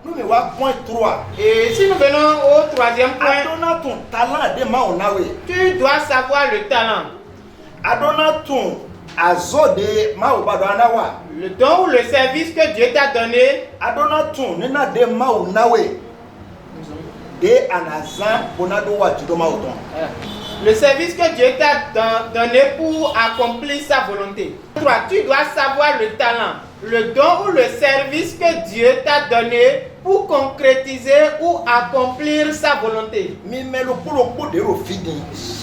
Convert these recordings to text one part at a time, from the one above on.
Nous me voyons point 3. Et si nous venons au troisième point, Adona ton talent de maonawe. tu dois savoir le talent. Adona ton azo de maobadanawa. Le don ou le service que Dieu t'a donné. Adona ton nena de maonawe. De anazan bonado wa jidoma odon. Le service que Dieu t'a donné pour accomplir sa volonté. Toi, tu dois savoir le talent, le don ou le service que Dieu t'a donné pour concrétiser ou accomplir sa volonté.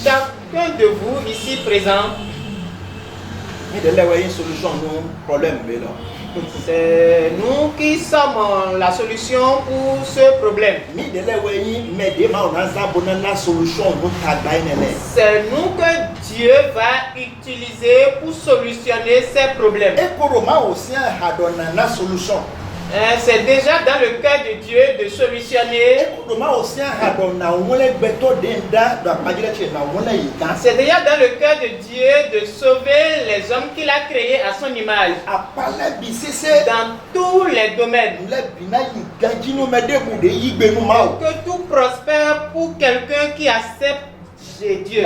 Chacun de vous ici présent, c'est nous qui sommes la solution pour ce problème. C'est nous que Dieu va utiliser pour solutionner ces problèmes. C'est déjà dans le cœur de Dieu de solutionner. C'est déjà dans le cœur de Dieu de sauver les hommes qu'il a créés à son image. Dans tous les domaines. Que tout prospère pour quelqu'un qui accepte Dieu.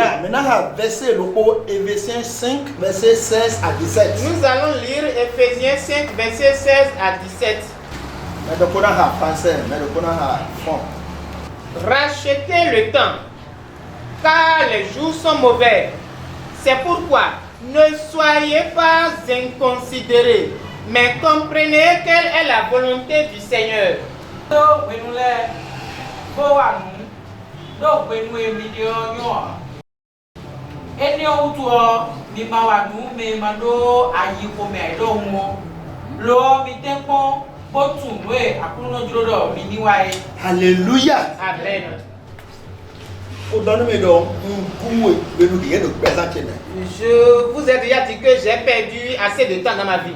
Éphésiens 5, verset 16 à 17. Nous allons lire Éphésiens 5, verset 16 à 17. Rachetez le temps, car les jours sont mauvais. C'est pourquoi ne soyez pas inconsidérés, mais comprenez quelle est la volonté du Seigneur. Alléluia. Amen. Je vous ai déjà dit que j'ai perdu assez de temps dans ma vie.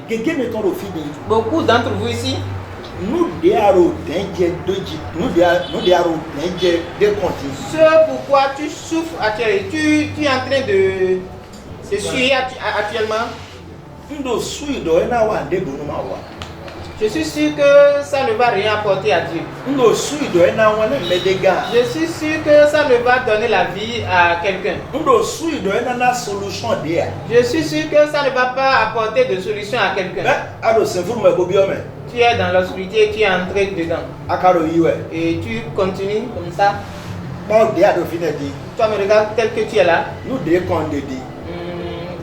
Beaucoup d'entre vous ici, ce pourquoi tu souffres actuellement, tu es en train de suer actuellement. Je suis sûr que ça ne va rien apporter à Dieu. Je suis sûr que ça ne va donner la vie à quelqu'un. Je suis sûr que ça ne va pas apporter de solution à quelqu'un. Tu es dans l'obscurité, tu es entré dedans. Et tu continues comme ça. Toi me regardes tel que tu es là.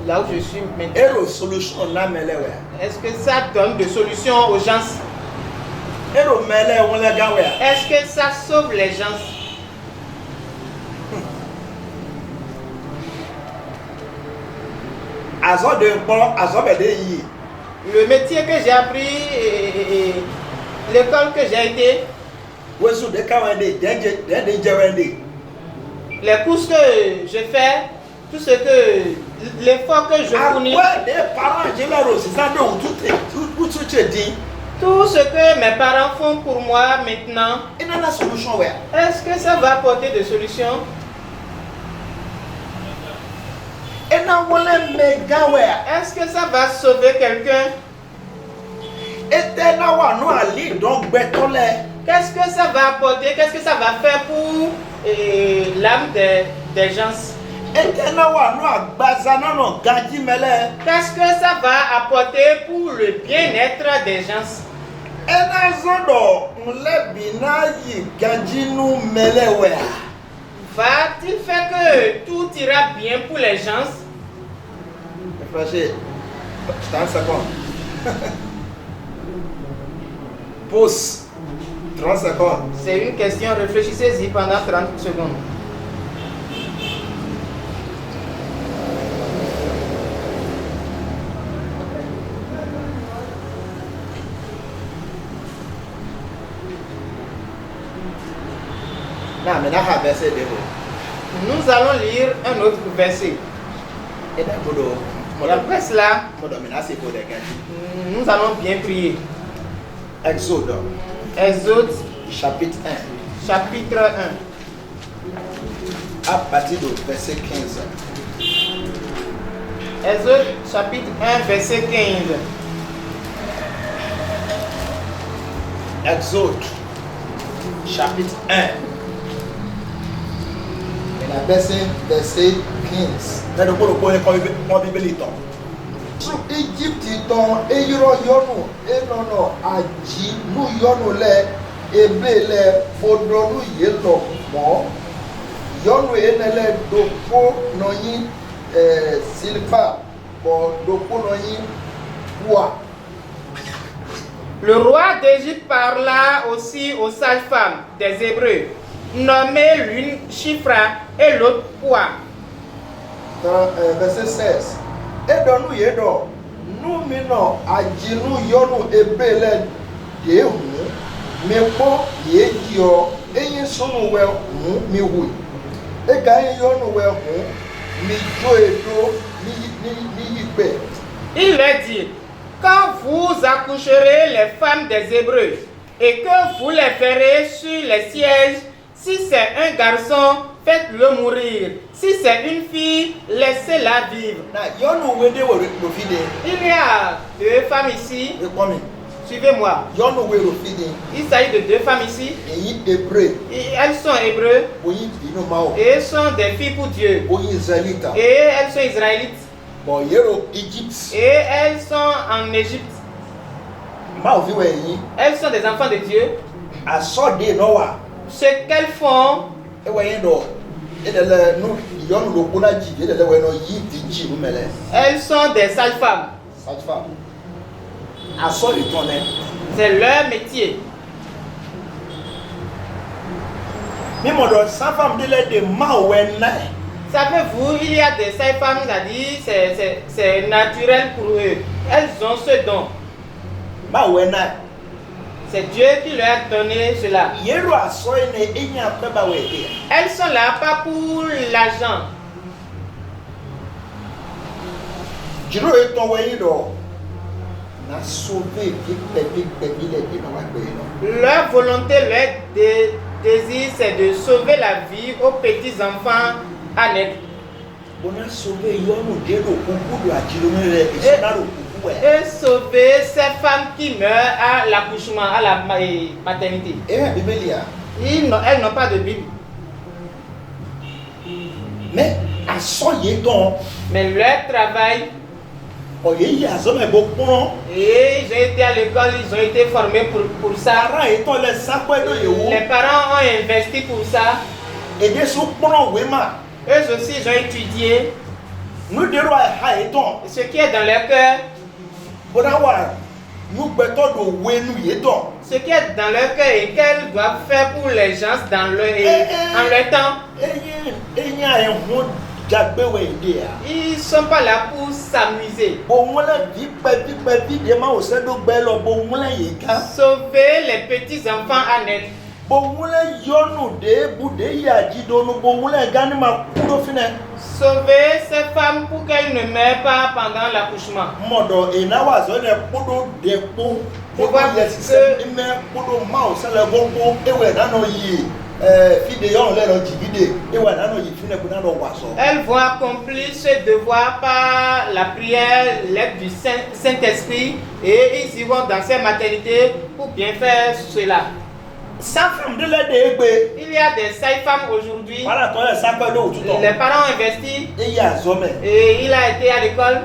Là où je suis maintenant. Est-ce que ça donne des solutions aux gens? Est-ce que ça sauve les gens? Le métier que j'ai appris, l'école que j'ai été, les courses que je fais, tout ce que l'effort que je fournis, tout ce que mes parents font pour moi maintenant, est-ce que ça va apporter des solutions? Est-ce que ça va sauver quelqu'un? Qu'est-ce que ça va apporter? Qu'est-ce que ça va faire pour l'âme des gens? Qu'est-ce que ça va apporter pour le bien-être des gens? Va-t-il faire que tout ira bien pour les gens? Pause. 30 secondes. C'est une question, réfléchissez-y pendant 30 secondes. Nous allons lire un autre verset. Et après cela, nous allons bien prier. Exode. Exode chapitre 1. Chapitre 1. À partir du verset 15. Exode chapitre 1, verset 15. Exode chapitre 1. Et la verset 15. C'est le coup de Bible. So Egypt ton eyiro yonu enono aji nu yonu le ebele fodonu yelo mo yonu enele doko noyin silva bo doko noyin bois. Le roi d'Égypte parla aussi aux sages-femmes des Hébreux, nommées l'une Shifra et l'autre Poua. Dans verset 16. Edonu yedo nu mino ajinu yonu ebele de hu me po ye dio eyin sunu we hu mi hu e ga yonu we hu mi jo edo ni yipe. Il leur dit, quand vous accoucherez les femmes des Hébreux et que vous les verrez sur les sièges, si c'est un garçon, faites-le mourir. Si c'est une fille, laissez-la vivre. Il y a deux femmes ici. Suivez-moi. Il s'agit de deux femmes ici. Et elles sont hébreux. Et elles sont des filles pour Dieu. Et elles sont israélites. Et elles sont en Égypte. Elles sont des enfants de Dieu. Ce qu'elles font, elles sont des sages-femmes. C'est leur métier. Savez-vous, il y a des sages-femmes, c'est-à-dire c'est naturel pour eux. Elles ont ce don. C'est Dieu qui leur a donné cela. Elles sont là pas pour l'argent. Leur volonté, leur désir, c'est de sauver la vie aux petits enfants à naître. Et sauver ces femmes qui meurent à l'accouchement, à la maternité. Elles n'ont pas de Bible. Mais leur travail, et ils ont été à l'école, ils ont été formés pour ça. Les parents ont investi pour ça. Eux aussi, ils ont étudié. Ce qui est dans leur cœur, ce qui est dans leur cœur et qu'elles doivent faire pour les gens en leur temps. Ils ne sont pas là pour s'amuser. Sauver les petits enfants à naître. Sauver ces femmes pour qu'elles ne meurent pas pendant l'accouchement. Elles vont accomplir ce devoir par la prière, l'aide du Saint-Esprit, et ils y vont dans ces maternités pour bien faire cela. Il y a des sages-femmes aujourd'hui. Les parents ont investi. Et il a été à l'école.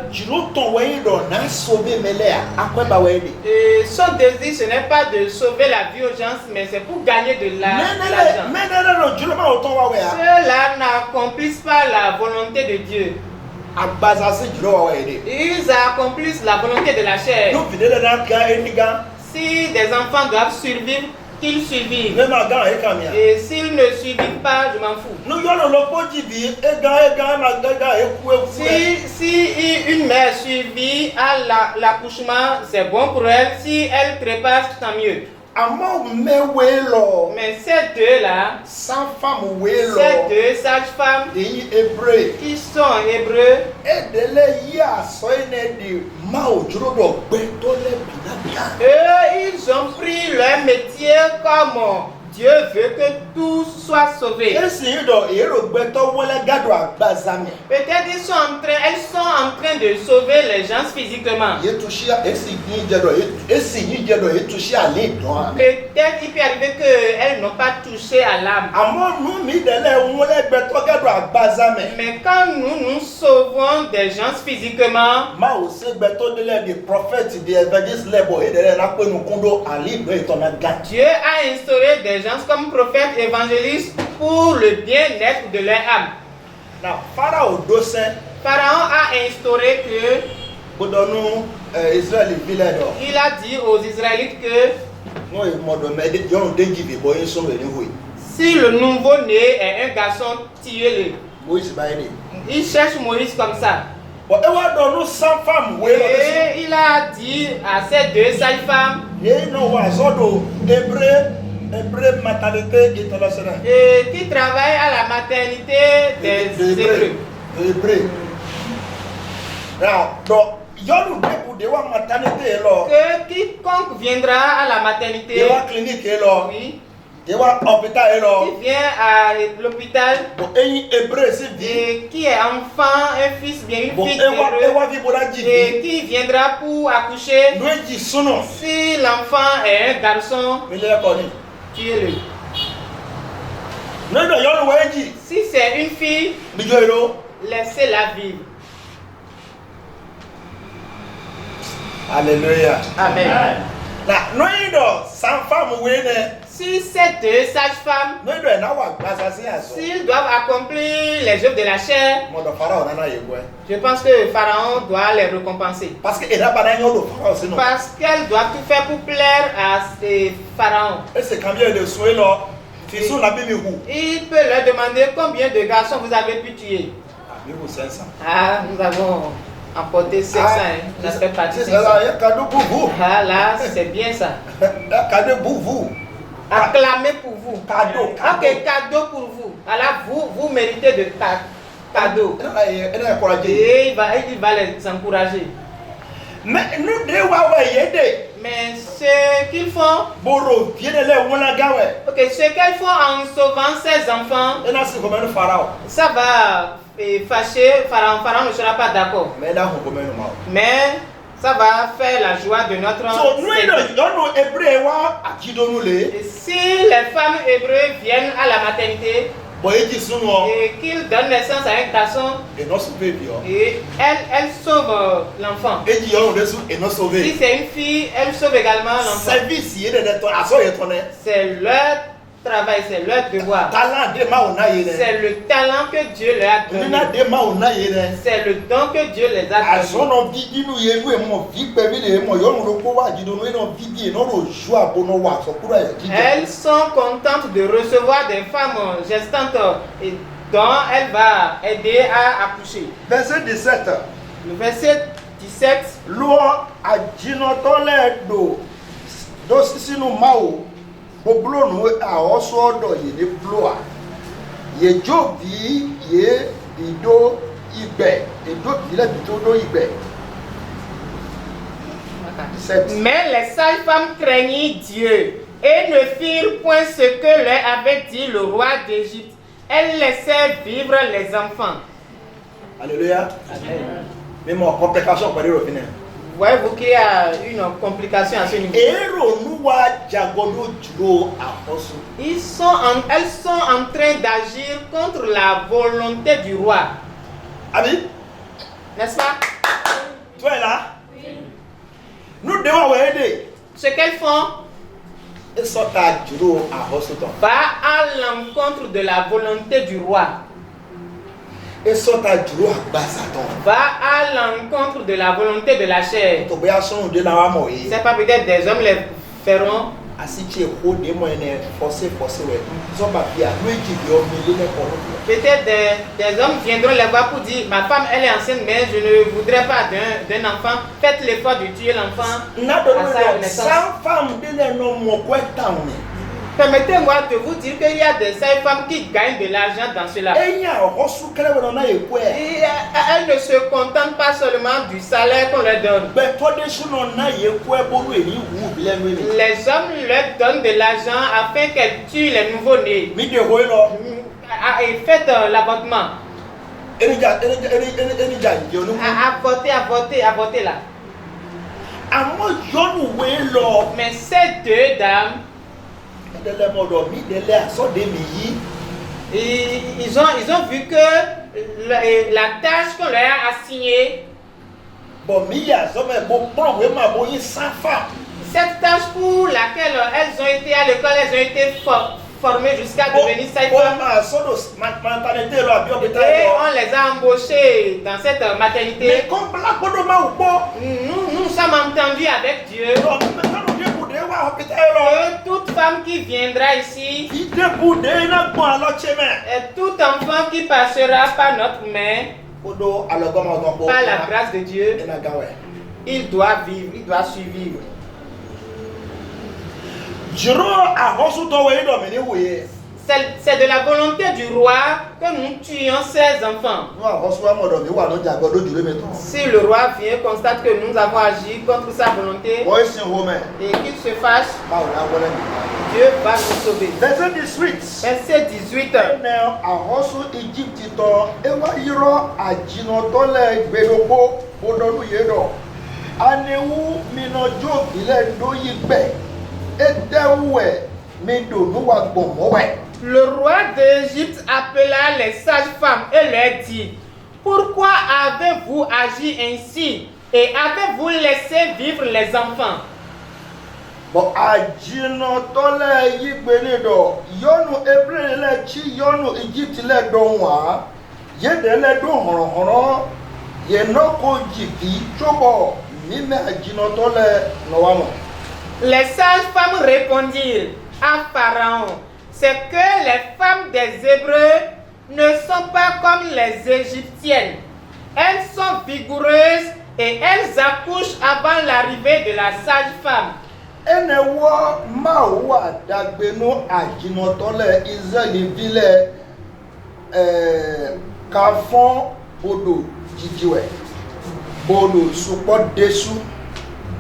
Et son désir, ce n'est pas de sauver la vie aux gens, mais c'est pour gagner de l'argent. Ceux-là n'accomplissent pas la volonté de Dieu. Ils accomplissent la volonté de la chair. Si des enfants doivent survivre, qu'ils survivent. Et s'ils ne survivent pas, je m'en fous. Si une mère survit à l'accouchement, c'est bon pour elle. Si elle prépare, tant mieux. Mais ces deux-là, ces deux sages-femmes qui sont hébreux, eux, ils ont pris leur métier comme Dieu veut que tout soit sauvé. esi yi dɔ ero gbɛtɔ wele gado agbazame. Peut-être elles sont en train de sauver les gens physiquement. Yetushi esi yi dze dɔ yetushi ali dɔn. Peut-être il peut arriver qu'elles n'ont pas touché à l'âme. Àmọ́ nu mi de le wele gbɛtɔ gado agbazame. Mais quand nous sauvons des gens physiquement, Ma o se gbɛtɔ de le the prophet the evangelist level e de le na pe nu kundo ali dɔn etɔ na ga. Dieu a instauré des gens comme prophètes, évangélistes pour le bien-être de leur âme. Na Farao do se. Pharaon a instauré que Gbɔdɔnu Israeli bi le dɔ. il a dit aux Israélites que N'o ye mɔdɔ mɛ yɔnu de jibi bɔ yin sɔn wele hoe. si le nouveau-né est un garçon, tuez-le. Moïse ba ye de. Il cherche Moïse comme ça. Bon, e wa dɔn nu sans femme we lɔ de si. Et il a dit à ces deux sages-femmes Ye n'o wa zɔ do hébreu maternité internationale. qui travaillent à la maternité des Hébreux. Hébreu. Na dɔ yɔnu de wa maternité ye lɔ. Que quiconque viendra à la maternité, Ye wa clinique ye lɔ. oui, Ye wa hôpital ye lɔ. qui vient à l'hôpital Bon, eyin hébreu si vi. et qui est enfant, un fils bien, une Bon, fille e hébreu, wa vi bora ji et vi. qui viendra pour accoucher. N'o ye ji sunu. Si l'enfant est un garçon, Mi le kɔni. tuez-le. N'o ye dɔ yɔnu wa ye ji. Si c'est une fille, Mi jɔ ye lo. laissez-la vivre. Alléluia. Amen. Na n'o ye dɔ sans femme we ne. Si ces deux sages-femmes, N'o ye dɔ na wa gbasa si a sɔn. s'ils doivent accomplir les œuvres de la chair, Mɔdɔ Farao nana ye bɔ. je pense que Pharaon doit les récompenser. Parce que era bana yɔ do Farao si nɔ. Parce qu'elles doivent tout faire pour plaire à ces pharaons. Ese combien de souhaits là? Fisu na bi mi hu. Il peut leur demander combien de garçons vous avez pu tuer. Ah, mi hu 500. Ah, nous avons emporté 500. Hein. Ça fait partie de C'est ça, 500. il y a cadeau pour vous. Ah là, c'est bien ça. Il y a cadeau pour vous. Acclamez pour vous. Cadeau. Ok, cadeau pour vous. Alors vous méritez de cadeau. Elle est encouragée. Et il va les encourager. Mais nous devons aider. Mais ce qu'ils font, Boro, viens de là, on a gagné. ok, ce qu'elles font en sauvant ces enfants, Et là, c'est comme un pharaon. ça va fâcher Pharaon. Pharaon ne sera pas d'accord. Mais là, on comme un mal. Mais ça va faire la joie de notre So, nous, Seigneur. nous, Hébreux, à qui donne les. Et si les femmes hébreues viennent à la maternité Bon, ils disent nous. et qu'ils donnent naissance à un garçon, Et non, c'est bien. et elles sauvent l'enfant. Et dit, on est et non Si sauvé. c'est une fille, elle sauve également l'enfant. Service, il est de toi. À ça, il est ton nez. C'est leur travail, c'est leur devoir. Talent, des mains, on a yé. C'est le talent que Dieu leur a On a donné. des mains, on a yé. C'est le don que Dieu les a À donné. son vie, nous y est, mon vie, bébé, et mon yon, le pouvoir, dit, nous, non, vie, non, le joie, bon, on va, ça pourrait être. Elles sont contentes de recevoir des femmes gestantes et dont elle va aider à accoucher. Verset 17. Le verset 17. Loi a jinotole do sisi no mawo boblo no a oso do ye ne bloa ye jobi ye ido igbe edo ile bido do igbe 17. Mais les sages femmes craignirent Dieu et ne firent point ce que leur avait dit le roi d'Égypte. Elles laissèrent vivre les enfants. Alléluia. Amen. Mais mon complication pour le final. Voyez-vous qu'il y a une complication à ce niveau. Ero nuwa jagodo juro aposo. Elles sont en train d'agir contre la volonté du roi. Ami, N'est-ce pas? toi es là? Nous devons aider. Ce qu'elles font Et sota juro aposo ton. va à l'encontre de la volonté du roi. Et sota juro agbasa ton. Va à l'encontre de la volonté de la chair. To be ason de na wa mo yi. C'est pas peut-être des hommes les feront. Asiche ho de mo ene forcer ouais. Zo ba bia no eji bi o mi le ko no. Peut-être des hommes viendront les voir pour dire ma femme elle est enceinte mais je ne voudrais pas d'un enfant. Faites l'effort de tuer l'enfant. Na do À sa no naissance. sans femme de le no mo ko town ni. Permettez-moi de vous dire qu'il y a des sages-femmes qui gagnent de l'argent dans cela. Enya ohosu kele we na ekwe. Et elles ne se contentent pas seulement du salaire qu'on leur donne. Be tode suno na ekwe bolu eni wu bile nwe. Les hommes leur donnent de l'argent afin qu'elles tuent les nouveau-nés. Mi de hoilo. Et faites l'avortement. Enija jonu. Avortez là. Amo jonu we lo. Mais ces deux dames, Dele modo mi dele aso de mi yi. ils ont vu que la tâche qu'on leur a assignée, Bon mi ya so me bo pon we ma bo yin sanfa. cette tâche pour laquelle elles ont été à l'école, elles ont été formées jusqu'à devenir sages-femmes. Ma so do maternité lo abi Et hôpital. on les a embauchées dans cette maternité. Mais comme la bodo ma ou bo. Nous sommes entendus avec Dieu. Lo me ka no de bude wa hôpital lo. Que toute femme qui viendra ici, Ide bude na gbon alo cheme. et tout enfant qui passera par notre main, Odo alogoma go bo. par la grâce de Dieu, Ena gawe. il doit vivre, il doit survivre. Jiro ahosu to we do me ni we. C'est de la volonté du roi que nous tuions ces enfants. No ahosu wa modo mi wa no jago do jure me to. Si le roi vient, constate que nous avons agi contre sa volonté Boy sin home. et qu'il se fâche, Ba o la wole mi. Dieu va nous sauver. Verset 18. Verset 18. Ene ahosu Egypt to ewa yiro ajino to le gbedopo bodolu yedo. Anewu minojo bile do yigbe. Edewe mi do nu wa gbon we. Le roi d'Égypte appela les sages-femmes et leur dit: pourquoi avez-vous agi ainsi et avez-vous laissé vivre les enfants? Bon ajino to le yigbe ni do yonu ebre le chi yonu Egypt le do wa ye de le do horo ye no ko jibi chobo mi me ajino to le no wa no. Les sages-femmes répondirent à Pharaon: c'est que les femmes des Hébreux ne sont pas comme les Égyptiennes. Elles sont vigoureuses et elles accouchent avant l'arrivée de la sage-femme. Ene wo ma wa dagbe no ajino to le Israeli vile ka fon bodo jijiwe bodo supo desu.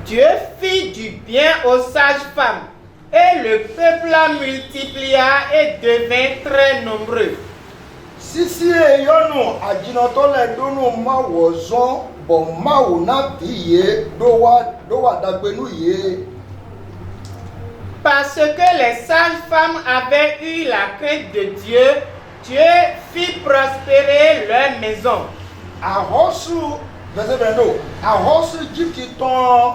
Dieu fit du bien aux sages-femmes et le peuple multiplia et devint très nombreux. Sisi eyonu ajinoto le donu ma wozon bon ma wo na biye do wa dagbenu ye. Parce que les sages-femmes avaient eu la crainte de Dieu, Dieu fit prospérer leur maison. Ahosu verset 22. Ahosu Egypt ton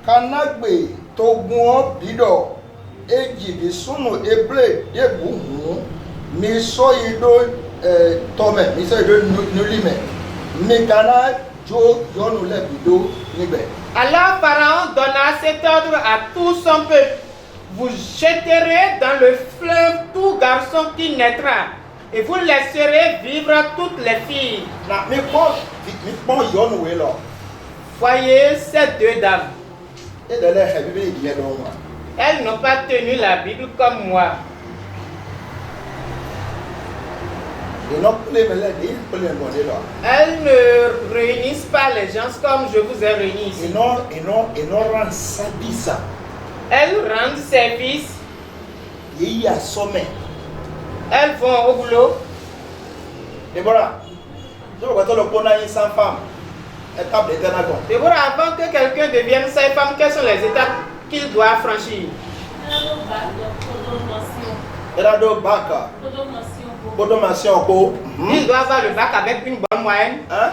kanagbe togun bido ejibi sunu eble debuhun mi so ido tome mi so ido nulime mi kana jo yonu le bido níbẹ̀. Alors Pharaon donna cet ordre à tout son peuple: vous jeterez dans le fleuve tout garçon qui naîtra, et vous laisserez vivre toutes les filles. Na mi pon yonu we lo. Voyez ces deux dames. Edele he Bible diye do wa. Elles n'ont pas tenu la Bible comme moi. They not play me like they play no de lo. Elles ne réunissent pas les gens comme je vous ai réunis ici. Ino ran sabisa. Elles rendent service, Ye ya some. elles vont au boulot. Deborah. Je vais te le pona in sans femme. Étape d'éternel. Déborah, avant que quelqu'un devienne sage-femme, quelles sont les étapes qu'il doit franchir? Era do baka. Podomation ko. Il doit avoir le bac avec une bonne moyenne. Hein?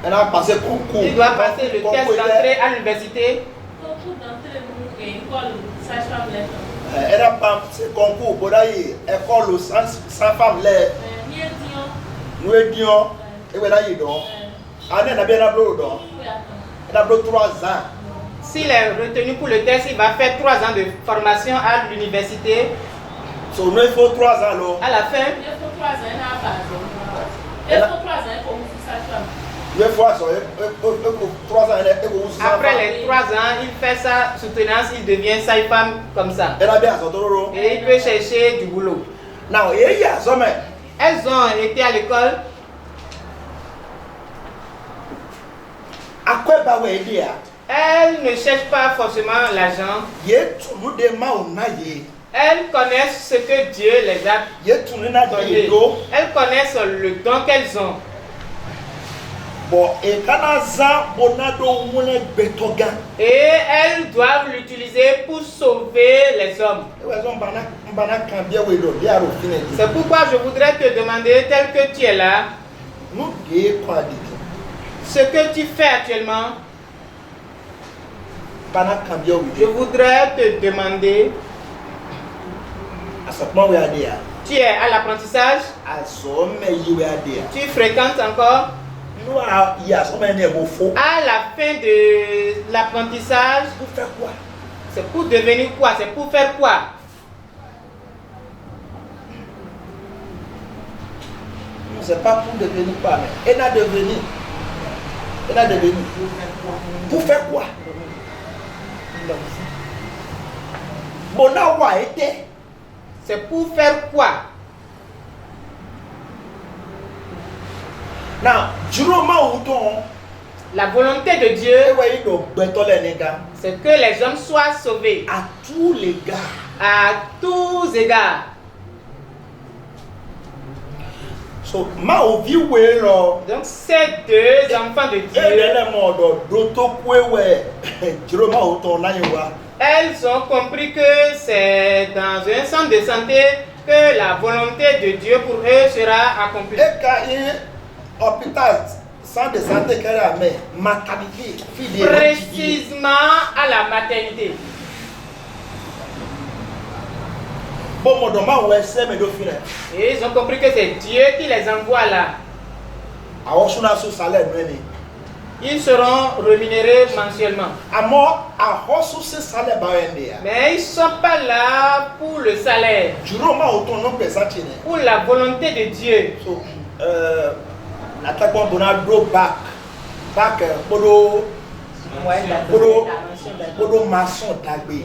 Elle a passé concours. Il doit passer le test d'entrée à l'université. Elle a passé concours pour aller école sans femme là. Nous étions et voilà il donc. Année n'a bien ablo donc. Elle a 3 ans. S'il est retenu pour le test, il va faire 3 ans de formation à l'université. So nous il faut 3 ans là. À la fin, Il 2 fois ça 3 ans Après les 3 ans, il fait sa soutenance, il devient sage-femme comme ça. elle a bien ça tororo Et il peut chercher du boulot. now e ya so me Elles ont été à l'école. akwa ba we dia Elles ne cherchent pas forcément l'argent. ye tunu de ma ona ye Elles connaissent ce que Dieu les a ye tunu na donné. de do Elles connaissent le don qu'elles ont. bo e kana za bonado mune betoga Et elles doivent l'utiliser pour sauver les hommes. e we so mbana kan bia we do dia ro fine di C'est pourquoi je voudrais te demander, tel que tu es là, nu de kwa di ce que tu fais actuellement. bana kan bia we Je voudrais te demander, asapma we adia tu es à l'apprentissage, aso me yi we adia tu fréquentes encore. nu a ya so me ne bo fo À la fin de l'apprentissage, pour faire quoi c'est pour devenir quoi? C'est pour faire quoi? non c'est pas pour devenir quoi mais elle a devenu pour faire quoi bona wa été C'est pour faire quoi? na juro ma wuton La volonté de e Dieu, we do gbeto le ni ga c'est que les hommes soient sauvés à tous les gars à tous égards. so ma obi we lo Donc ces deux enfants de e Dieu, le mo do to ku we juro ma wuton na yiwa elles ont compris que c'est dans un centre de santé que la volonté de Dieu pour eux sera accomplie. e ka hôpital sans de santé kere ame maternité fille de Précisément à la maternité. bon mo do ma we se me do fine Et ils ont compris que c'est Dieu qui les envoie là. awon suna so salaire no ni Ils seront rémunérés mensuellement. amo ahosu se salaire ba ende ya Mais ils ne sont pas là pour le salaire, juro ma wuton no pesa chine pour la volonté de Dieu. so l'attaquant Bonaldo back podo maçon dagbe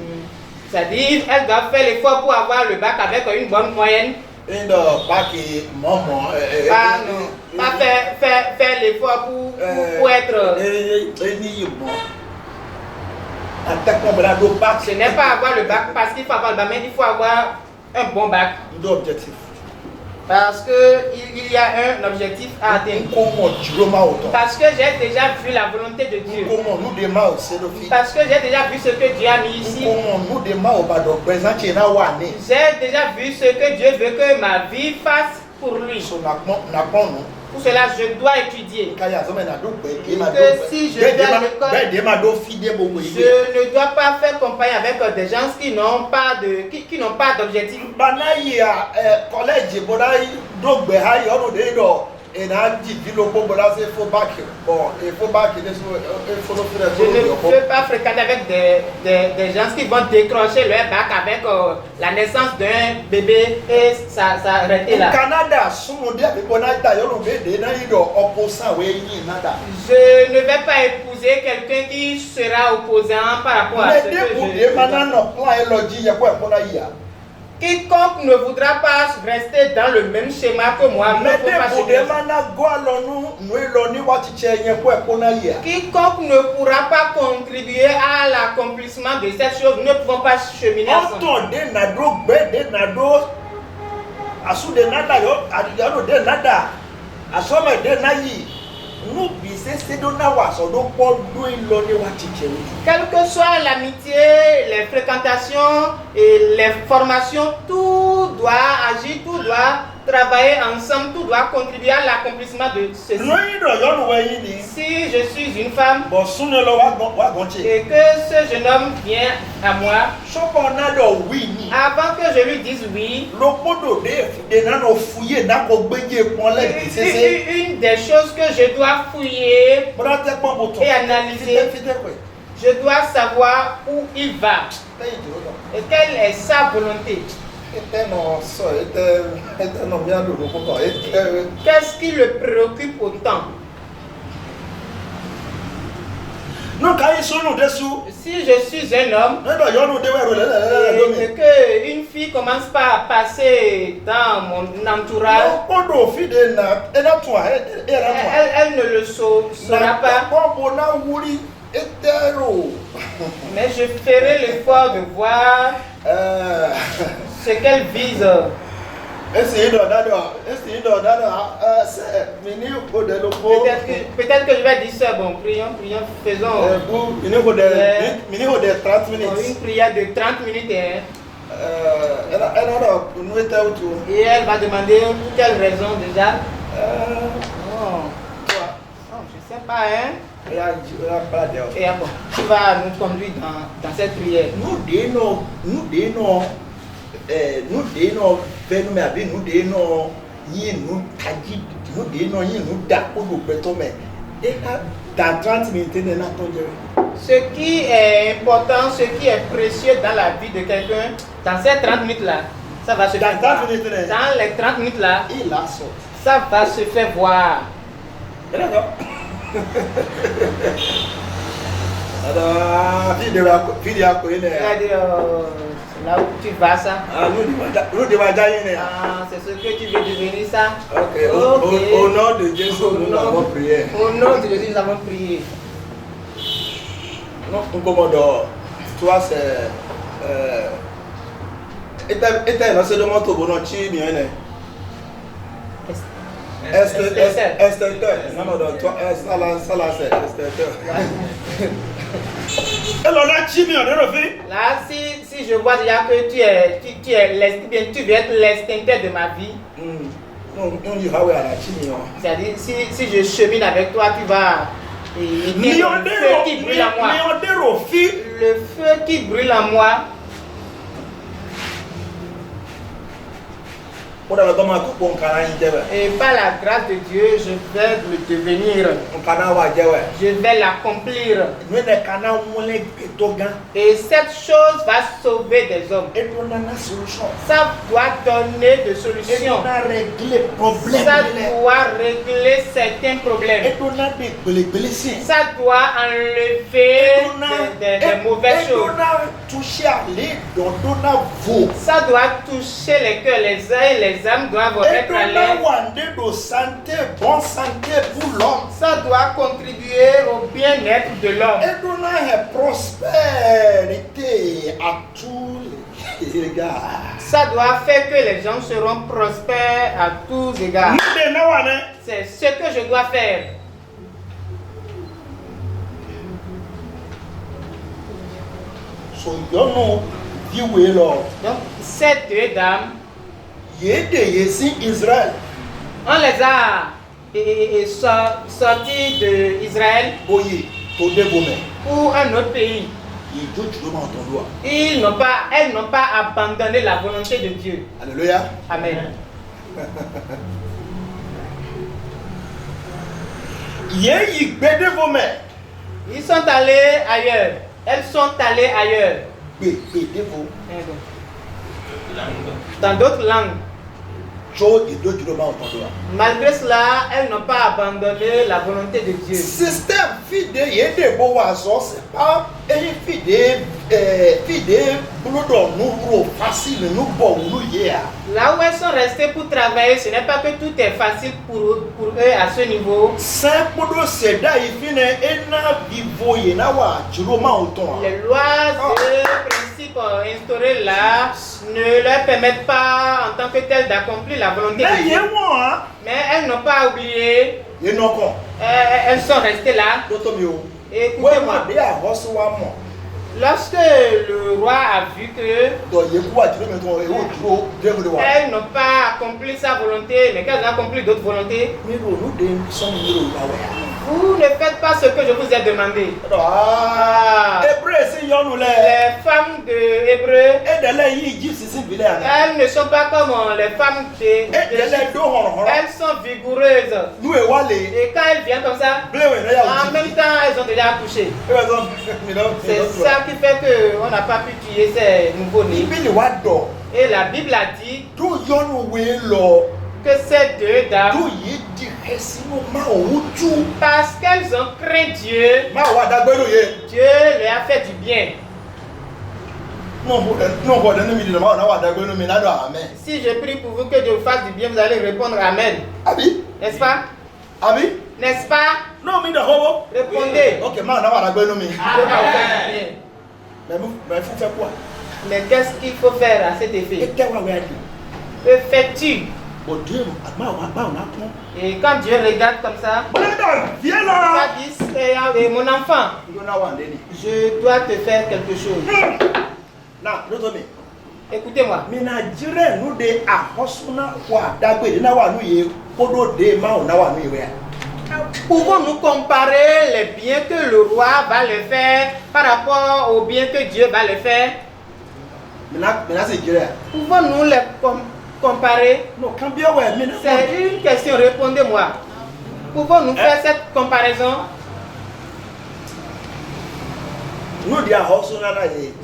C'est-à-dire, elles doivent faire l'effort pour avoir le bac avec une bonne moyenne. indo back momo Pas faire l'effort pour être. eni mo l'attaquant Bonaldo back Ce n'est pas avoir le bac parce qu'il faut avoir le bac, mais il faut avoir un bon bac. ndo objectif Parce qu'il y a un objectif à atteindre. comment juro ma wuton Parce que j'ai déjà vu la volonté de Dieu. comment nous de ma o se do fi Parce que j'ai déjà vu ce que Dieu a mis ici. comment nous de ma o ba do présent na wa ni J'ai déjà vu ce que Dieu veut que ma vie fasse pour lui. so na pon no Pour cela, je dois étudier. kaya zo me na do pe ke ma do Que si je vais à l'école, de ma do fide bo bo je ne dois pas faire compagnie avec des gens qui n'ont pas d'objectif. bana yi a college boda do gbe ha yo no de do e na di lo bo boda se fo back bon e fo back de so e fo no fere Je ne peux pas fréquenter avec des gens qui vont décrocher leur bac avec la naissance d'un bébé et ça arrêter là. Canada sumo de be bona da yo no be de na yi do opposant we yi nada Je ne vais pas épouser quelqu'un qui sera opposant par rapport à ce me que de bu je de mana no plan e lo ji ye ko e bona yi a Quiconque ne voudra pas rester dans le même schéma que moi ne me faut pas de bu chez de moi. mana go alonu no e lo ni wa chiche yen ko e bona yi a Quiconque ne pourra pas contribuer à l'accomplissement de cette chose ne pouvons pas cheminer ensemble. Auto de na do gbe de na do asu de nada yo no de nada aso me de na yi nu bi se do na wa so do po do ilo ni wa chiche wi Quelle que soit l'amitié, les fréquentations et les formations, tout doit agir, tout doit travailler ensemble, tout doit contribuer à l'accomplissement de ceci. no yi do yo no we yi ni Si je suis une femme bo sunu lo wa gon che et que ce jeune homme vient à moi, so ko na do wi ni avant que je lui dise oui, lo podo de na no fuye na ko gbeje pon le bi sese une des choses que je dois fouiller bra te pon boto et analyser, fite ko je dois savoir où il va tayi jo no et quelle est sa volonté. ete no so ete no mi ando ko ko ete Qu'est-ce qui le préoccupe autant? Non, quand ils sont nous dessous. Si je suis un homme et que une fille commence pas à passer dans mon entourage, elle ne le saura pas. Mais je ferai l'effort de voir ce qu'elle vise. Peut-être que je vais dire ça. Bon, prions, faisons une prière de 30 minutes. Et elle va demander pour quelle raison déjà. Je sais pas, hein. Et bon, tu vas nous conduire dans cette prière. Nous donnons, dans 30 minutes, ce qui est important, ce qui est précieux dans la vie de quelqu'un, dans ces 30 minutes-là, ça va se faire voir. Dans les 30 minutes-là, ça va se faire voir. Là où tu vas, ça. C'est ce que tu veux devenir, ça. Okay. Au nom de Jésus, nous avons prié. Au nom de Jésus, nous avons prié. Non, commandant, toi, c'est. Et t'as se demande au bon entier, Instincteur. Non, toi, ça là, c'est instincteur. Alors là, là, si je vois déjà que tu veux être l'instincteur de ma vie, c'est-à-dire si je chemine avec toi, tu vas éteindre le feu qui brûle en moi. Le feu qui brûle en moi. Et par la grâce de Dieu, je vais le devenir. Je vais l'accomplir. Et cette chose va sauver des hommes. Ça doit donner des solutions. Ça doit régler certains problèmes. Ça doit enlever des mauvaises choses. Ça doit toucher les cœurs, les uns et les âmes doivent être à l'aise. Ça doit contribuer au bien-être de l'homme. Ça doit faire que les gens seront prospères à tous égards. C'est ce que je dois faire. Donc, ces deux dames, on les a sortis d'Israël pour un autre pays. Elles n'ont pas abandonné la volonté de Dieu. Alléluia. Amen. Ils sont allés ailleurs. Elles sont allées ailleurs. Dans d'autres langues. Malgré cela, elles n'ont pas abandonné la volonté de Dieu. Système fidèle, c'est pas là où elles sont restées pour travailler, ce n'est pas que tout est facile pour eux à ce niveau. Les lois et principes instaurés là ne leur permettent pas en tant que telles d'accomplir la volonté de Dieu. Mais elles n'ont pas oublié. Elles sont restées là. Écoutez-moi. Lorsque le roi a vu que elles n'ont pas accompli sa volonté, mais qu'elles ont accompli d'autres volontés, vous ne faites pas ce que je vous ai demandé. Les femmes de Hébreu, elles ne sont pas comme les femmes elles sont vigoureuses. Et quand elles viennent comme ça, en même temps elles ont déjà accouché. C'est ça qui fait qu'on n'a pas pu tuer ces nouveaux-nés. Et la Bible a dit que ces deux dames Parce qu'elles ont craint Dieu, Dieu leur a fait du bien. Si je prie pour vous que Dieu vous fasse du bien, vous allez répondre Amen. N'est-ce pas? N'est-ce pas? Répondez. Ok, Dieu va vous faire du bien. Mais qu'est-ce qu'il faut faire à cet effet? Que fais-tu? Et quand Dieu regarde comme ça, il va dire, mon enfant, je dois te faire quelque chose. Écoutez-moi. Pouvons-nous comparer les biens que le roi va le faire par rapport aux biens que Dieu va le faire? Pouvons-nous les comparer? C'est une question, répondez-moi. Pouvons-nous faire cette comparaison?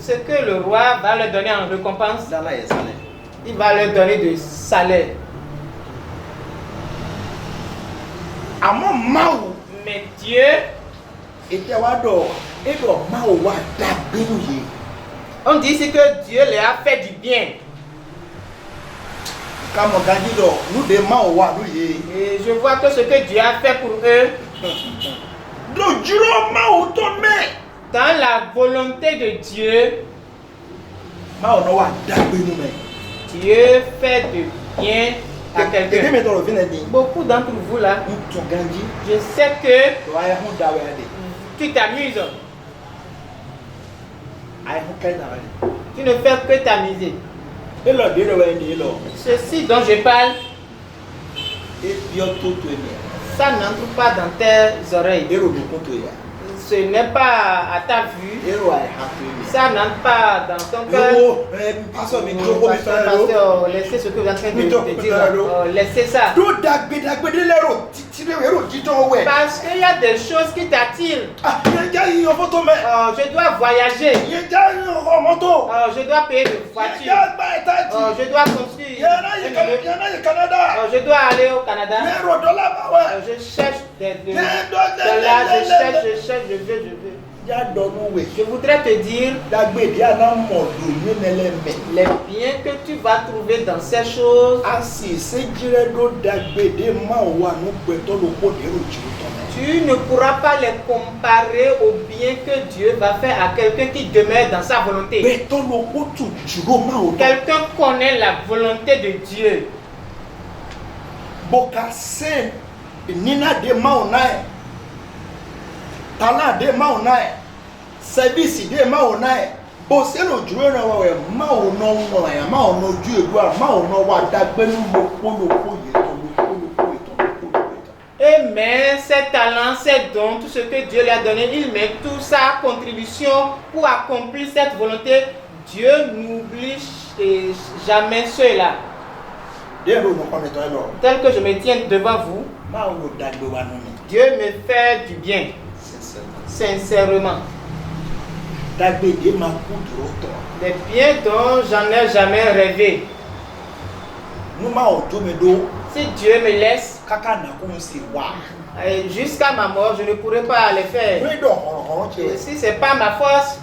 Ce que le roi va leur donner en récompense, il va leur donner de salaire. Mais Dieu, on dit ici que Dieu leur a fait du bien. Et je vois que ce que Dieu a fait pour eux, dans la volonté de Dieu, Dieu fait du bien à quelqu'un. Beaucoup d'entre vous là, je sais que tu t'amuses. Tu ne fais que t'amuser. Ceci dont je parle, ça n'entre pas dans tes oreilles. Ce n'est pas à ta vue. Ça n'entre pas dans ton cœur. Pasteur, laissez ce que vous êtes en train de dire. Laissez ça. Parce qu'il y a des choses qui t'attirent. Je dois voyager. Je dois payer de voiture. Je dois construire. Je dois aller au Canada. Je cherche des dollars. Je cherche, je veux. Je voudrais te dire les biens que tu vas trouver dans ces choses. Tu ne pourras pas les comparer aux biens que Dieu va faire à quelqu'un qui demeure dans sa volonté. Quelqu'un connaît la volonté de Dieu. Talent de maonai, service de maonai, bosser le Dieu na wa maono ya maono Dieu doit maono wa dagbenu mokolo Et mais ses talents, ses dons, tout ce que Dieu lui a donné, il met tout ça à contribution pour accomplir cette volonté. Dieu n'oublie jamais cela. Tel que je me tiens devant vous, Dieu me fait du bien. Sincèrement. Des biens dont j'en ai jamais rêvé. Si Dieu me laisse, jusqu'à ma mort, je ne pourrai pas les faire. Si ce n'est pas ma force,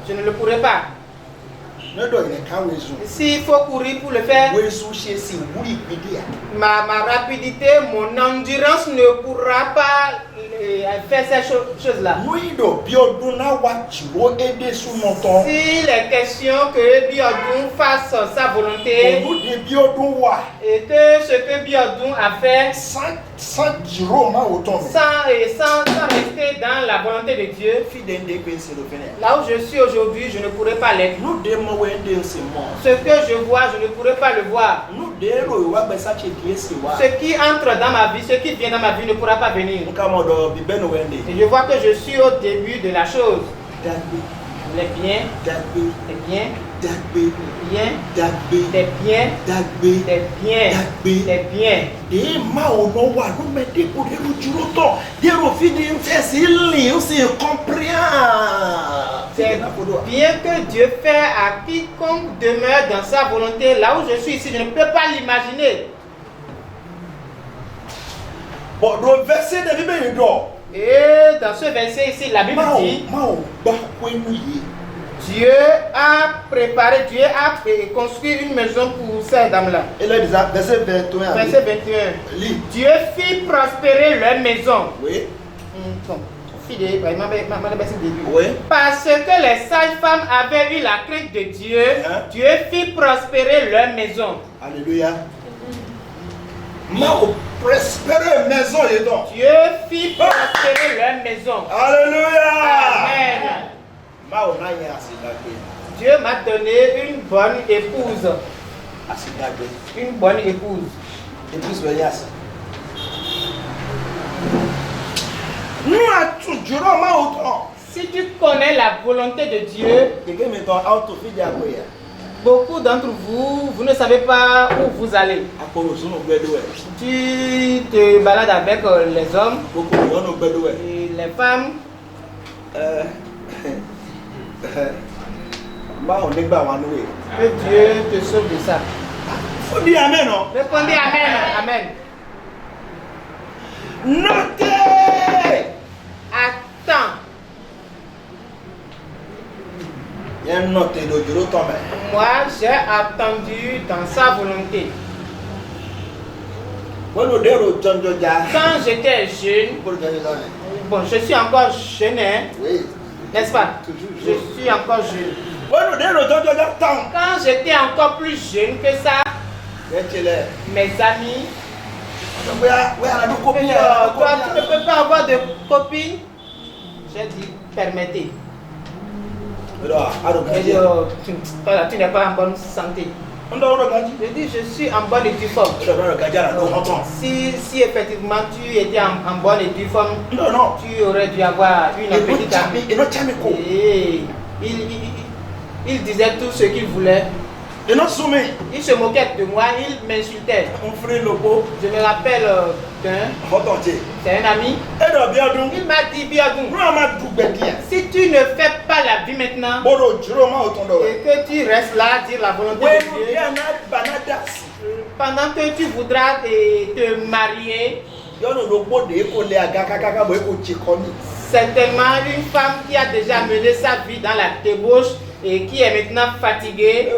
je ne le pourrai pas. S'il faut courir pour le faire, ma rapidité, mon endurance ne pourra pas faire ces choses-là. S'il est question que Biodun fasse sa volonté et que ce que Biodun a fait sans rester dans la volonté de Dieu, là où je suis aujourd'hui, je ne pourrai pas l'être. Ce que je vois, je ne pourrai pas le voir. Ce qui entre dans ma vie, ce qui vient dans ma vie ne pourra pas venir. Et je vois que je suis au début de la chose. Les biens, les biens, des biens, des biens, des biens, des biens. C'est bien que Dieu fait à quiconque demeure dans sa volonté. Là où je suis ici, je ne peux pas l'imaginer. Bon, le verset de Bible est d'or. Et dans ce verset ici, la Bible dit, Dieu a préparé, Dieu a construit une maison pour ces dames-là. Et là, verset 21. Verset 21. Lis. Dieu fit prospérer leur maison. Oui. Oui. Parce que les sages-femmes avaient eu la crainte de Dieu, Dieu fit prospérer leur maison. Alléluia. Prospérer maison et donc. Dieu fit prospérer leur maison. Alléluia. Amen. Dieu m'a donné une bonne épouse. Une bonne épouse. Si tu connais la volonté de Dieu, beaucoup d'entre vous, vous ne savez pas où vous allez. Tu te balades avec les hommes et les femmes. Que Dieu te sauve de ça. Faut dire amen, non? Répondez amen. Amen. Notez! Attends. Il y a une note de Dieu. Moi, j'ai attendu dans sa volonté. Quand j'étais jeune, bon, je suis encore jeune, hein? Oui. N'est-ce pas? Je suis encore jeune. Quand j'étais encore plus jeune que ça, mes amis, toi, tu ne peux pas avoir de copine. J'ai dit, permettez. Tu n'es pas en bonne santé. Je dis, je suis en bonne et due forme. Si effectivement tu étais en bonne et due forme, tu aurais dû avoir une petite amie. Et il disait tout ce qu'il voulait. Il se moquait de moi, il m'insultait. Je me rappelle d'un, c'est un ami. Il m'a dit, Biadoum, si tu ne fais pas la vie maintenant, et que tu restes là, dire la volonté de Dieu, pendant que tu voudras te marier, certainement une femme qui a déjà mené sa vie dans la débauche et qui est maintenant fatiguée,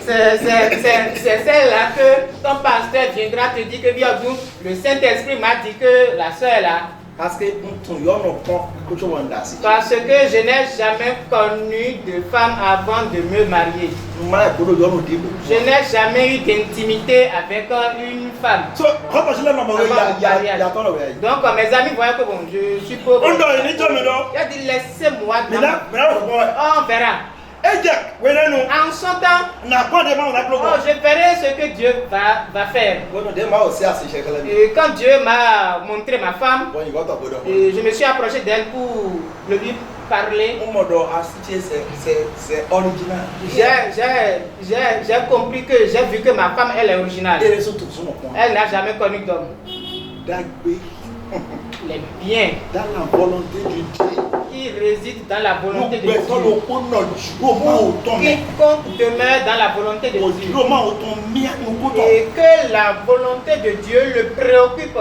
c'est celle-là que ton pasteur viendra te dire que Biadoum, le Saint-Esprit m'a dit que la soeur est là. Parce que je n'ai jamais connu de femme avant de me marier. Je n'ai jamais eu d'intimité avec une femme. Donc mes amis voyaient que bon, je suis pauvre. Il a dit laissez-moi. On verra. En son temps, je verrai ce que Dieu va faire. Et quand Dieu m'a montré ma femme, je me suis approché d'elle pour lui parler. C'est original. J'ai compris que j'ai vu que ma femme elle est originale. Elle n'a jamais connu d'homme. Les biens dans la volonté de Dieu qui réside dans la volonté de Dieu, quiconque demeure dans la volonté de Dieu et que la volonté de Dieu le préoccupe,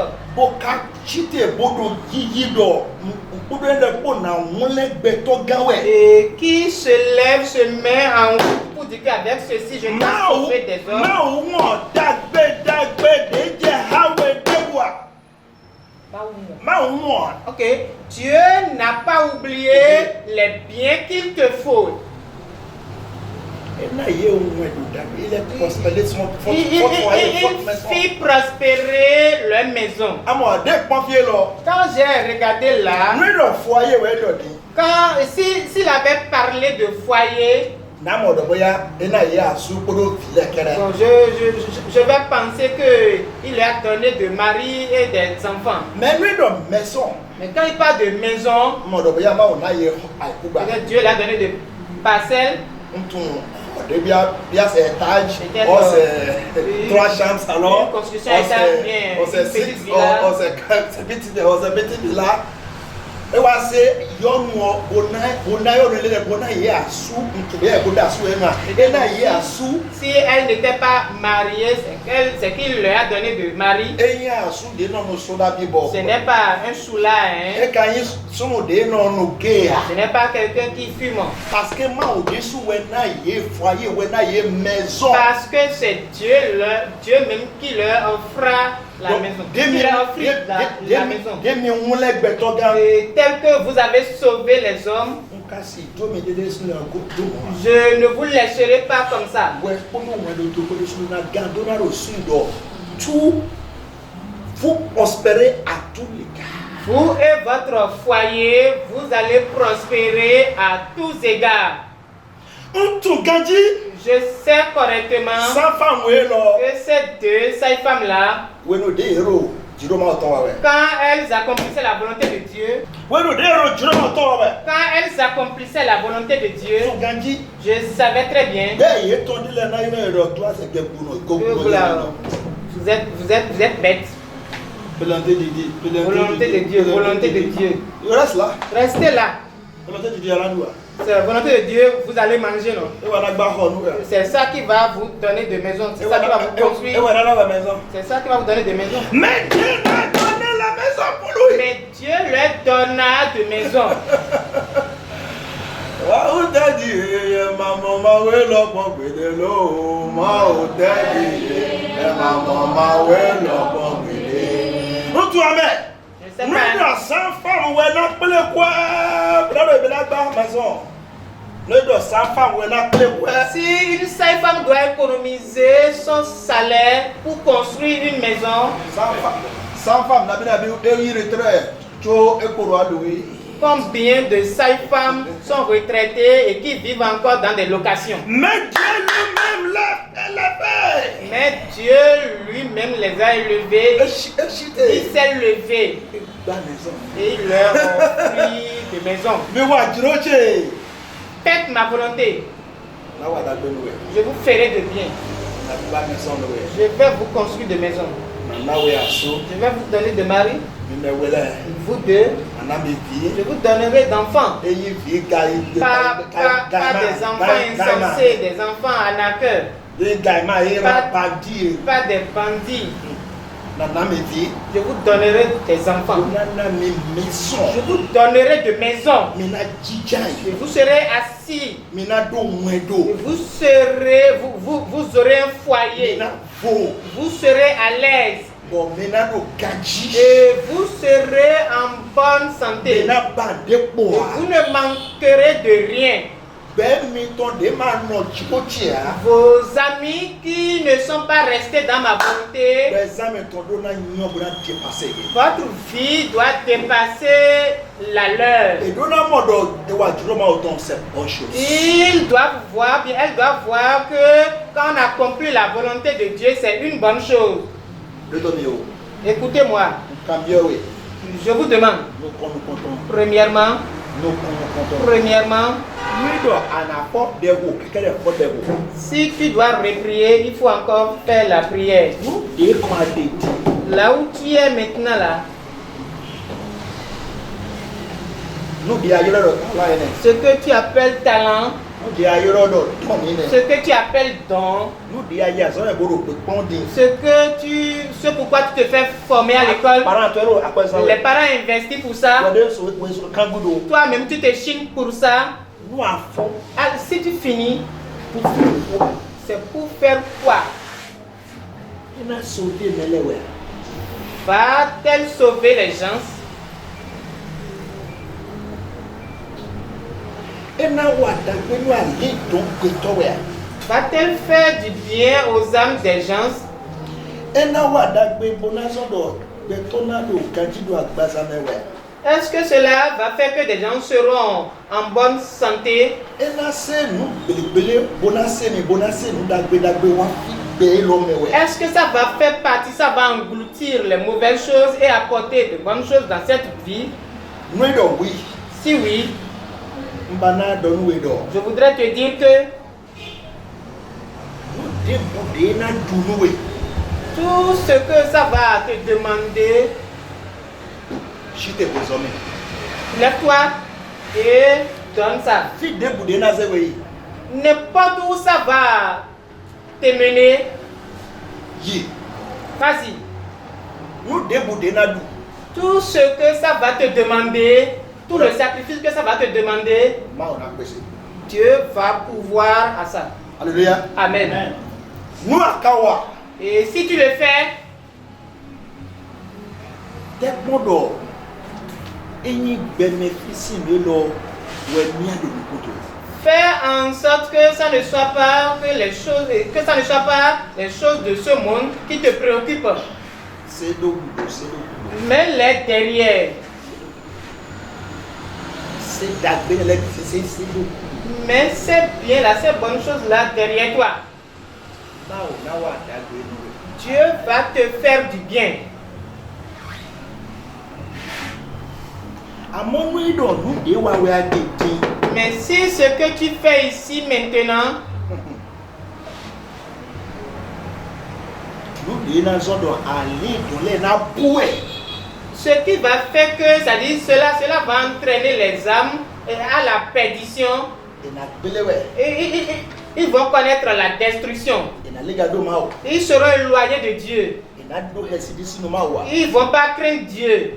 et qui se lève, se met en route pour dire qu'avec ceci je dois sauver des hommes. Ok, Dieu n'a pas oublié les biens qu'il te faut. Il fit prospérer leur maison. Quand j'ai regardé là, s'il avait parlé de foyer, je vais penser qu'il a donné de mari et des enfants. Mais quand il parle de maison, Dieu l'a donné de parcelles. Il y a trois chambres, salon, petite villa. e wa se yonuo bona yo le bona ye asu ntube e boda asu e na ye asu. Si elle n'était pas mariée, c'est qu'il leur a donné de mari. E ya asu de no no so da bibo. Ce n'est pas un soula, hein. E ka yin so no de no no ge a. Ce n'est pas quelqu'un qui fume. Parce que ma o Jésus we na ye foyer we na ye maison. Parce que c'est Dieu même qui leur offra la maison. Qui leur offrit la maison. Et tel que vous avez sauvé les hommes, je ne vous laisserai pas comme ça. Vous prospérez à tous les cas. Vous et votre foyer, vous allez prospérer à tous égards. Je sais correctement que ces deux femmes-là, quand elles accomplissaient la volonté de Dieu, je savais très bien que vous êtes bêtes. Volonté de Dieu. Reste là. Restez là. C'est la volonté de Dieu, vous allez manger, non? C'est ça qui va vous donner des maisons. C'est ça qui va vous construire. C'est ça qui va vous donner des maisons. Mais Dieu lui a donné la maison pour lui. Mais Dieu lui donna de maisons. Si une seule femme doit économiser son salaire pour construire une maison, combien de seules femmes sont retraitées et qui vivent encore dans des locations? Mais Dieu lui-même l'a fait. Mais Dieu lui-même les a élevés. Il s'est levé et il leur offrit des maisons. Faites ma volonté. Je vous ferai de bien. Je vais vous construire des maisons. Je vais vous donner de mari. Vous deux. Je vous donnerai d'enfants. Pas des enfants insensés, des enfants arnaqueurs. Pas des bandits. Je vous donnerai des enfants. Je vous donnerai de maisons. Et vous serez assis. Et vous aurez un foyer. Vous serez à l'aise. Et vous serez en bonne santé. Et vous ne manquerez de rien. Vos amis qui ne sont pas restés dans ma volonté, votre vie doit dépasser la leur. Ils doivent voir, bien, elles doivent voir que quand on accomplit la volonté de Dieu, c'est une bonne chose. Écoutez-moi. Je vous demande. Premièrement, si tu dois reprier, il faut encore faire la prière. Là où tu es maintenant là, ce que tu appelles talent, ce que tu appelles don, ce pourquoi tu te fais former à l'école, les parents investissent pour ça, toi-même tu te chines pour ça. Si tu finis, c'est pour faire quoi? Va-t-elle sauver les gens? Va-t-elle faire du bien aux âmes des gens? Est-ce que cela va faire que des gens seront en bonne santé? Est-ce que ça va faire partie, ça va engloutir les mauvaises choses et apporter de bonnes choses dans cette vie? Si oui, je voudrais te dire que tout ce que ça va te demander, Lève-toi et donne ça. Fi déboude na se wey. N'importe où ça va te mener, Yi. vas-y. Nous déboude na du. Tout ce que ça va te demander, tout le sacrifice que ça va te demander, Ma on a pressé. Dieu va pouvoir à ça. Alléluia. Amen. Nous akawa. Et si tu le fais, Te gbọ́dọ̀ eyin bénéfice mi lo we mi ado mi koto. fais en sorte que ça ne soit pas les choses de ce monde qui te préoccupent. C'est do budo. Mets-les derrière. C'est dagbe le c'est do. Mais c'est bien là, ces bonnes choses-là derrière toi. Ma o na wa dagbe nu. Dieu va te faire du bien. Amonu ido nu de wa we agedi. Mais si ce que tu fais ici maintenant, Nu de na zodo ali do le na boué. ce qui va faire que, cela va entraîner les âmes à la perdition. E na gbele we. Et ils vont connaître la destruction. E na lega do ma o. Ils seront éloignés de Dieu. E na do hesidisi no ma wa. Ils ne vont pas craindre Dieu.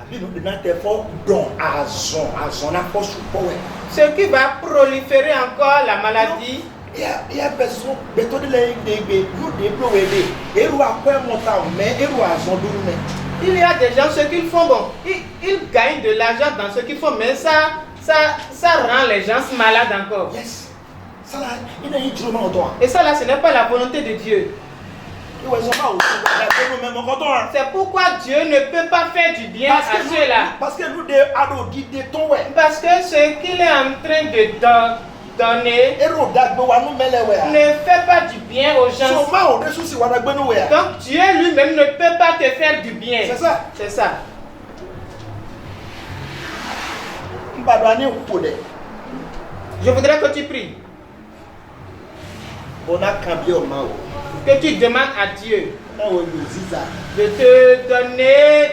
Abi nu de na te fo don azon na fo supo we. Ce qui va proliférer encore la maladie. Ya beso beto de le igbe nu de blo we de. Eru akwa mota me eru azon do me. Il y a des gens, ce qu'ils font, bon, ils gagnent de l'argent dans ce qu'ils font, mais ça rend les gens malades encore. Yes. Ça là, il a dit non toi. Et ça là, ce n'est pas la volonté de Dieu. C'est pourquoi Dieu ne peut pas faire du bien à ceux-là. Parce que nous des ados dit ton ouais. Parce que ce qu'il est en train de donner ne fait pas du bien aux gens. Donc Dieu lui-même ne peut pas te faire du bien. C'est ça. C'est ça. Je voudrais que tu pries. Que tu demandes à Dieu de te donner,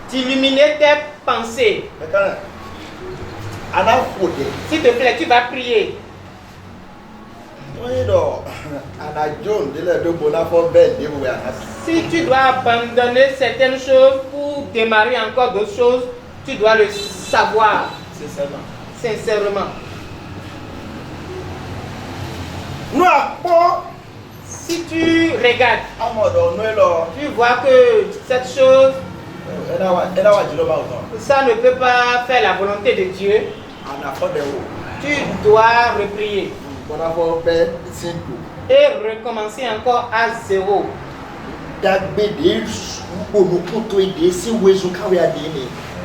d'illuminer tes pensées. S'il te plaît, tu vas prier. Si tu dois abandonner certaines choses pour démarrer encore d'autres choses, tu dois le savoir sincèrement. Si tu regardes, tu vois que cette chose, ça ne peut pas faire la volonté de Dieu, tu dois reprier et recommencer encore à zéro.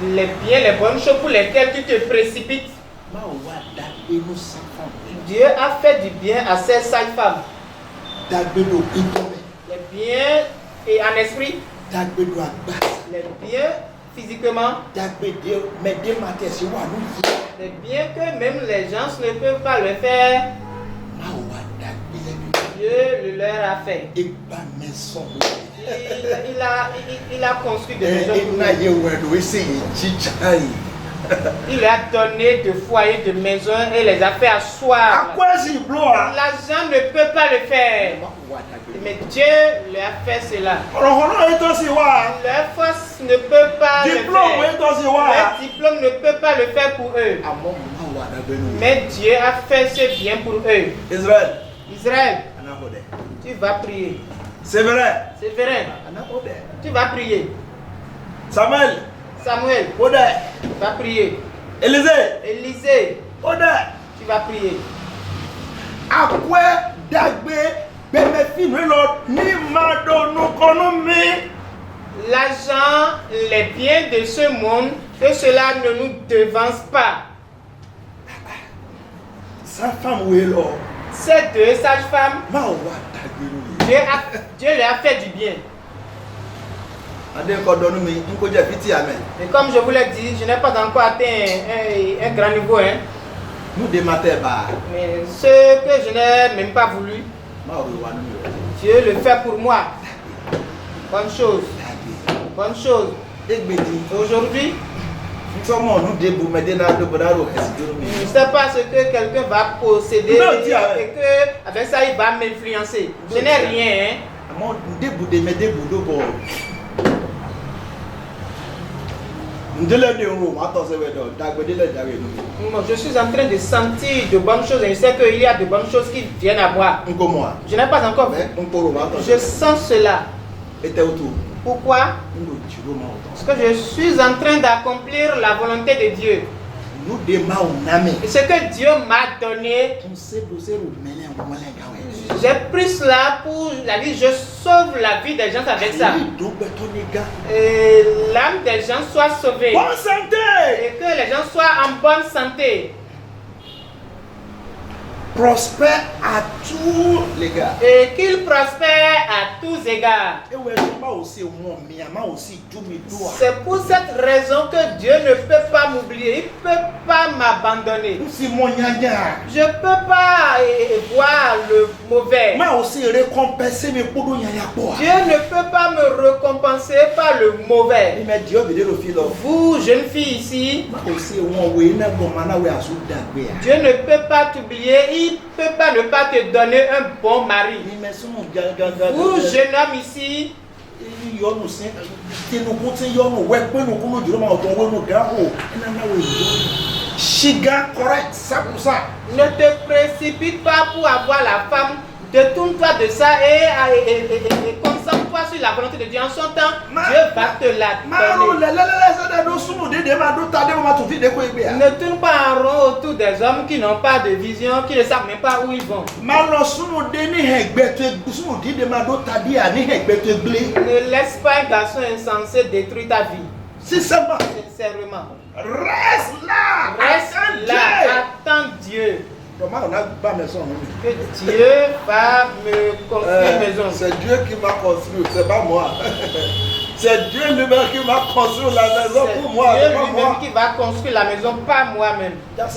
Les biens, les bonnes choses pour lesquelles tu te précipites, Dieu a fait du bien à ces 5 femmes. Les biens et en esprit, les biens physiquement, les biens que même les gens ne peuvent pas le faire, Dieu le leur a fait. Il a construit des maisons. Il a donné de foyers, de maisons et les a fait asseoir. L'argent ne peut pas le faire. Mais Dieu leur a fait cela. Leur force ne peut pas le faire. Leur diplôme ne peut pas le faire pour eux. Mais Dieu a fait ce bien pour eux. Israël, tu vas prier. C'est vrai. C'est vrai. Tu vas prier. Samuel, tu vas prier. Élisée, tu vas prier. L'argent, les biens de ce monde, que cela ne nous devance pas. Ces 2 sages-femmes, Dieu leur a fait du bien. Et comme je vous l'ai dit, je n'ai pas encore atteint un grand niveau. Mais ce que je n'ai même pas voulu, Dieu le fait pour moi. Bonne chose. Bonne chose. Aujourd'hui, Je ne sais pas ce que quelqu'un va posséder et que avec ça il va m'influencer. Je n'ai rien. Hein. Je suis en train de sentir de bonnes choses et je sais qu'il y a de bonnes choses qui viennent à moi. Je n'ai pas encore vu. Je sens cela. Pourquoi? Parce que je suis en train d'accomplir la volonté de Dieu. Et ce que Dieu m'a donné, j'ai pris cela pour la vie. Je sauve la vie des gens avec ça. Et l'âme des gens soit sauvée. Bonne santé! Et que les gens soient en bonne santé. Prospère à tous les gars. Et qu'il prospère à tous égards. C'est pour cette raison que Dieu ne peut pas m'oublier. Il ne peut pas m'abandonner. Je ne peux pas voir le mauvais. Dieu ne peut pas me récompenser par le mauvais. Vous, jeune fille ici, Dieu ne peut pas t'oublier. Il ne peut pas ne pas te donner un bon mari. Vous, jeune homme ici, ne te précipite pas pour avoir la femme. Détourne-toi de ça et concentre-toi sur la volonté de Dieu. En son temps, Dieu va te la donner. Ne tourne pas en rond autour des hommes qui n'ont pas de vision, qui ne savent même pas où ils vont. Ne laisse pas un garçon insensé détruire ta vie. Sincèrement. Reste là. Attends Dieu. Que Dieu va me construire une maison. C'est Dieu qui m'a construit, c'est pas moi. C'est Dieu lui-même qui m'a construit la maison pour moi. C'est Dieu lui-même qui va construire la maison, pas moi-même. Je ne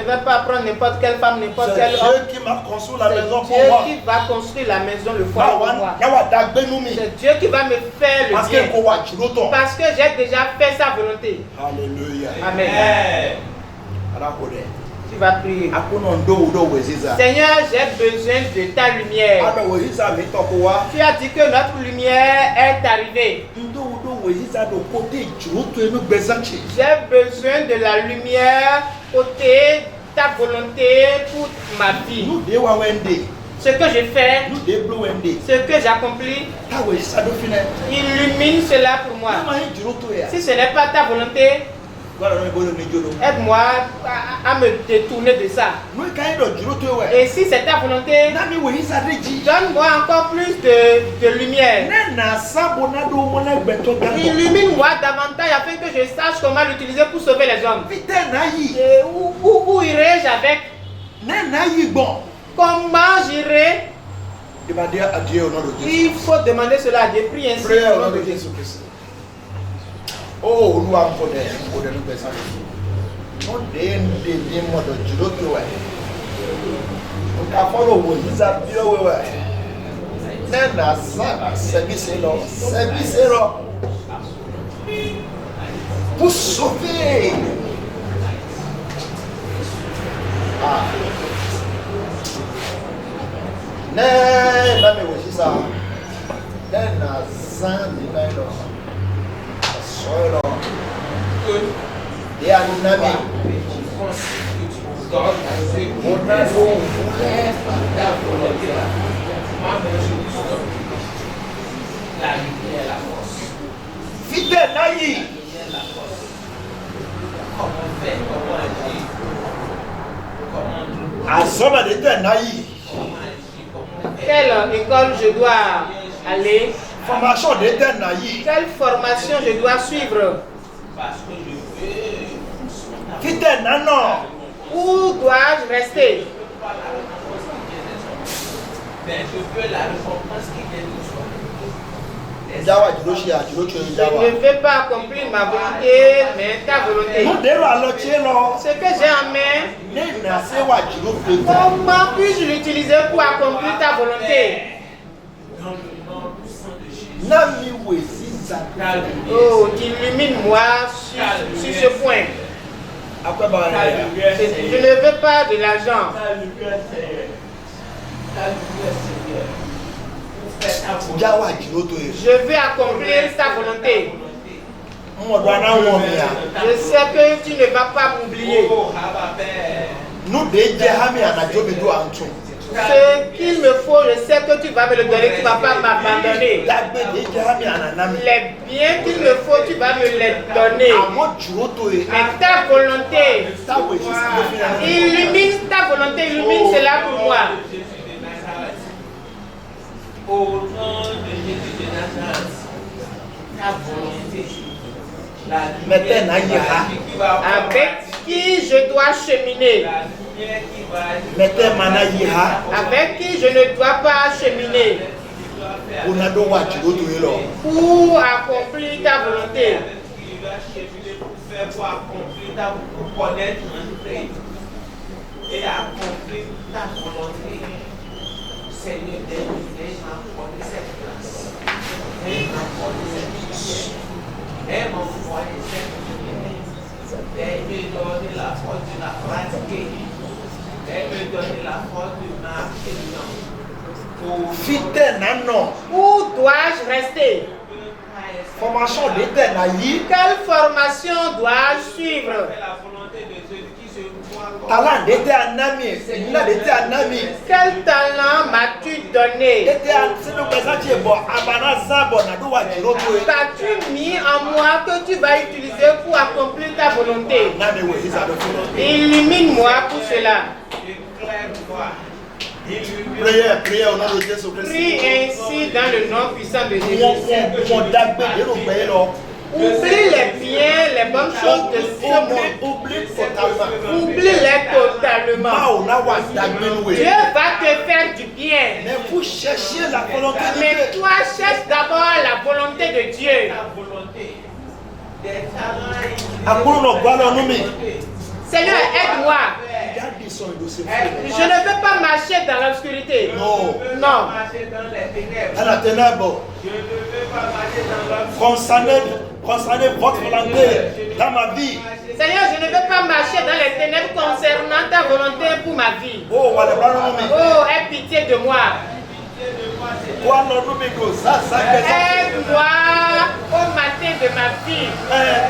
vais pas prendre n'importe quelle femme, n'importe quel homme. C'est Dieu qui m'a construit la maison pour moi. C'est Dieu qui va construire la maison, le foyer pour moi. C'est Dieu qui va me faire le bien. Parce que j'ai déjà fait sa volonté. Alléluia. Amen. Tu vas prier. Seigneur, j'ai besoin de ta lumière. Tu as dit que notre lumière est arrivée. J'ai besoin de la lumière côté ta volonté pour ma vie. Ce que je fais, ce que j'accomplis, illumine cela pour moi. Si ce n'est pas ta volonté, aide-moi à me détourner de ça. Et si c'est ta volonté, donne-moi encore plus de lumière. Illumine-moi davantage afin que je sache comment l'utiliser pour sauver les hommes. Et où irai-je avec? Comment j'irai? Il faut demander cela à Dieu. Prie ainsi au nom de Jésus. Oh, nous avons des personnes. Nous devons pour sauver. Quelle école je dois aller? Formation Quelle formation je dois suivre? Où dois-je rester? Je ne vais pas accomplir ma volonté, mais ta volonté. Ce que j'ai en main, comment puis-je l'utiliser pour accomplir ta volonté? Oh, illumine-moi sur ce point. Je ne veux pas de l'argent. Je veux accomplir sa volonté. Je sais que tu ne vas pas m'oublier. Ce qu'il me faut, je sais que tu vas me le donner, tu ne vas pas m'abandonner. Les biens qu'il me faut, tu vas me les donner. Mais ta volonté, illumine ta volonté, illumine cela pour moi. Au nom de Jésus de Nazareth, ta volonté, avec qui je dois cheminer, avec qui je ne dois pas cheminer, pour accomplir ta volonté. Pour connaître et accomplir ta volonté. Seigneur, donne-moi m'accorder cette grâce. M'accorder cette prière. Et m'envoyer cette prière. Et me donner la force de la pratiquer. Et me donner la force de marcher dedans. Où dois-je rester? Formation d'éternel. Quelle formation dois-je suivre? La volonté de celui qui se voit Talent d'été un ami. Quel talent m'as-tu donné? Qu'as-tu mis en moi que tu vas utiliser pour accomplir ta volonté? Illumine-moi pour cela. Prière au nom de Jésus Christ. Prie ainsi dans le nom puissant de Jésus. Oublie les biens, les bonnes choses de ce monde. Oublie-les totalement. Dieu va te faire du bien. Mais vous cherchez la volonté de Dieu. Mais toi, cherche d'abord la volonté de Dieu. Seigneur, aide-moi. Je ne veux pas marcher dans l'obscurité. Non. Non. Dans la ténèbre. Concernez votre volonté dans ma vie. Seigneur, je ne veux pas marcher dans les ténèbres concernant ta volonté pour ma vie. Oh, aie pitié de moi. Aide-moi au matin de ma vie.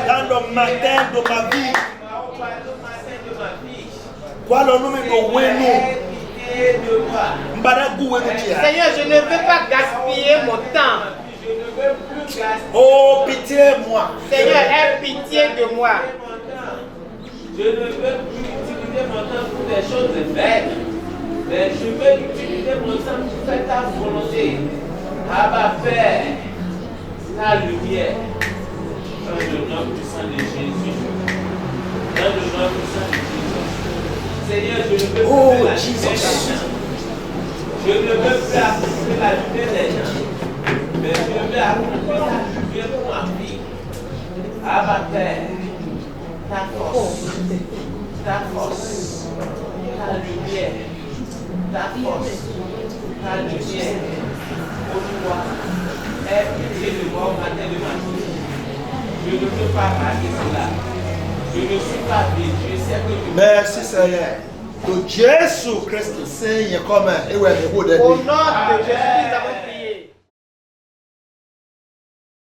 Dans le matin de ma vie. Seigneur, je ne veux pas gaspiller mon temps. Oh, pitié-moi. Seigneur, aie pitié de moi. Je ne veux plus utiliser mon temps pour des choses vaines, mais je veux utiliser mon temps pour faire ta volonté. Abba, Père, ta lumière, dans le nom puissant de Jésus. Dans le nom puissant de Jésus. Seigneur, je ne veux plus faire la lumière. Je ne veux plus accomplir la lumière des gens, mais je veux accomplir la lumière pour ma vie. Abba, Père, ta force, ta lumière, ta force, ta lumière, pour toi, aie pitié de moi au matin de ma vie. Je ne peux pas rater cela. Je ne suis pas vide, je sais que je... Merci Seigneur. Que Jésus Christ signe comme un Au nom de Jésus